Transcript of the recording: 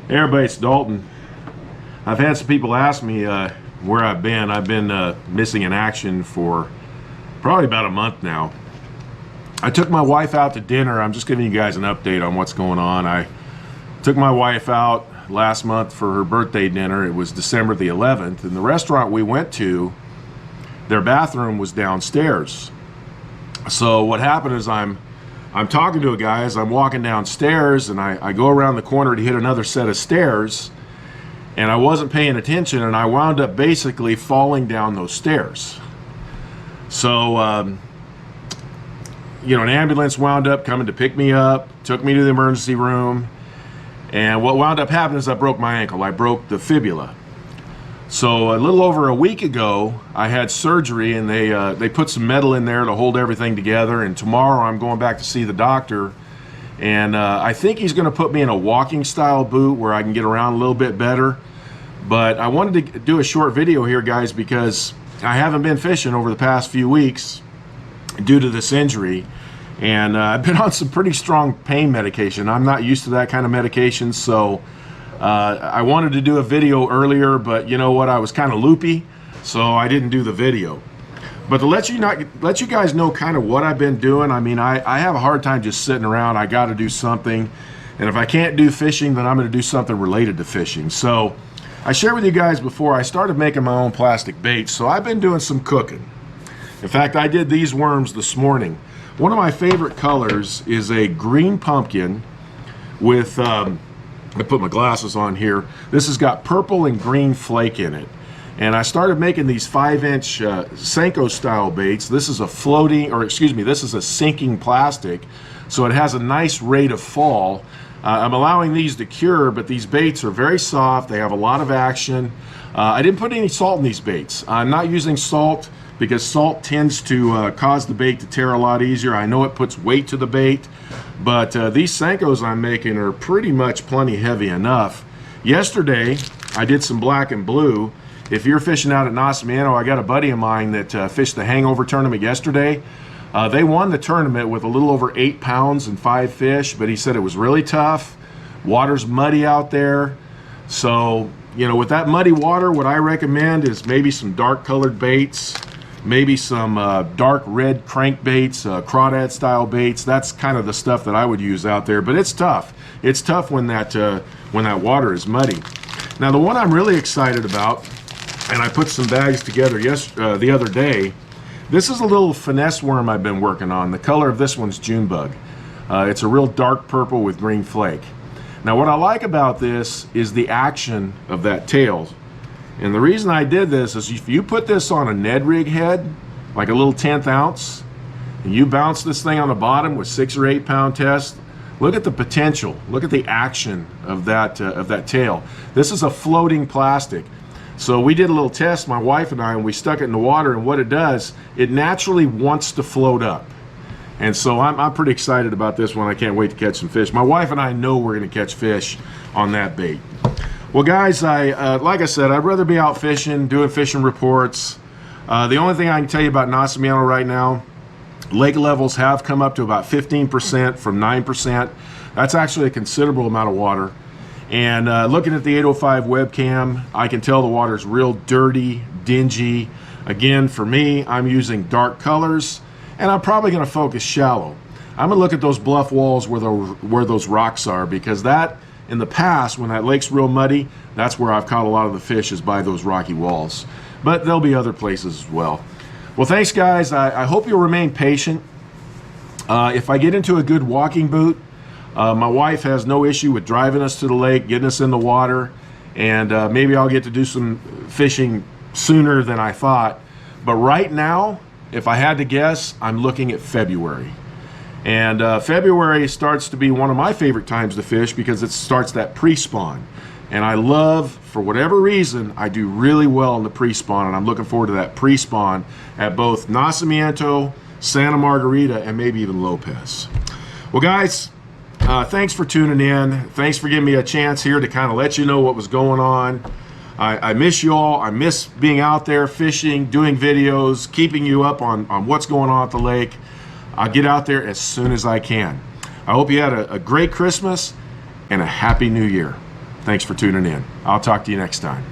Hey everybody, it's Dalton. I've had some people ask me where I've been. I've been missing in action for probably about a month now. I took my wife out to dinner. I'm just giving you guys an update on what's going on. I took my wife out last month for her birthday dinner. It was December the 11th, and the restaurant we went to, their bathroom was downstairs. So what happened is I'm talking to a guy as I'm walking downstairs, and I go around the corner to hit another set of stairs, and I wasn't paying attention, and I wound up basically falling down those stairs. So an ambulance wound up coming to pick me up, took me to the emergency room, and what wound up happening is I broke my ankle. I broke the fibula. So a little over a week ago, I had surgery, and they put some metal in there to hold everything together, and tomorrow I'm going back to see the doctor, and I think he's going to put me in a walking style boot where I can get around a little bit better. But I wanted to do a short video here, guys, because I haven't been fishing over the past few weeks due to this injury, and I've been on some pretty strong pain medication. I'm not used to that kind of medication, so I wanted to do a video earlier, but you know what, I was kind of loopy, so I didn't do the video. But to let you guys know kind of what I've been doing, I mean, I have a hard time just sitting around. I got to do something, and if I can't do fishing, then I'm going to do something related to fishing. So I shared with you guys before, I started making my own plastic baits, so I've been doing some cooking. In fact, I did these worms this morning. One of my favorite colors is a green pumpkin with I put my glasses on here. This has got purple and green flake in it. And I started making these 5-inch Senko style baits. This is a this is a sinking plastic, so it has a nice rate of fall. I'm allowing these to cure, but these baits are very soft. They have a lot of action. I didn't put any salt in these baits. I'm not using salt because salt tends to cause the bait to tear a lot easier. I know it puts weight to the bait, but these Senkos I'm making are pretty much plenty heavy enough. Yesterday, I did some black and blue. If you're fishing out at Nacimiento, I got a buddy of mine that fished the hangover tournament yesterday. They won the tournament with a little over 8 pounds and 5 fish, but he said it was really tough. Water's muddy out there. So, with that muddy water, what I recommend is maybe some dark colored baits, maybe some dark red crankbaits, crawdad style baits. That's kind of the stuff that I would use out there, but it's tough. It's tough when that water is muddy. Now the one I'm really excited about, and I put some bags together the other day, this is a little finesse worm I've been working on. The color of this one's Junebug. It's a real dark purple with green flake. Now what I like about this is the action of that tail. And the reason I did this is if you put this on a Ned rig head, like a little 1/10 ounce, and you bounce this thing on the bottom with 6 or 8 pound test, look at the potential. Look at the action of that tail. This is a floating plastic. So we did a little test, my wife and I, and we stuck it in the water, and what it does, it naturally wants to float up. And so I'm pretty excited about this one. I can't wait to catch some fish. My wife and I know we're going to catch fish on that bait. Well, guys, like I said, I'd rather be out fishing, doing fishing reports. The only thing I can tell you about Nacimiento right now, lake levels have come up to about 15% from 9%. That's actually a considerable amount of water. And looking at the 805 webcam, I can tell the water's real dirty, dingy. Again, for me, I'm using dark colors, and I'm probably going to focus shallow. I'm going to look at those bluff walls where those rocks are, because that, in the past, when that lake's real muddy, that's where I've caught a lot of the fish, is by those rocky walls. But there'll be other places as well. Well, thanks, guys. I hope you'll remain patient. If I get into a good walking boot, my wife has no issue with driving us to the lake, getting us in the water, and maybe I'll get to do some fishing sooner than I thought. But right now, if I had to guess, I'm looking at February. And February starts to be one of my favorite times to fish because it starts that pre-spawn. And I love, for whatever reason, I do really well in the pre-spawn, and I'm looking forward to that pre-spawn at both Nacimiento, Santa Margarita, and maybe even Lopez. Well, guys, thanks for tuning in. Thanks for giving me a chance here to kind of let you know what was going on. I miss you all. I miss being out there fishing, doing videos, keeping you up on what's going on at the lake. I'll get out there as soon as I can. I hope you had a great Christmas and a Happy New Year. Thanks for tuning in. I'll talk to you next time.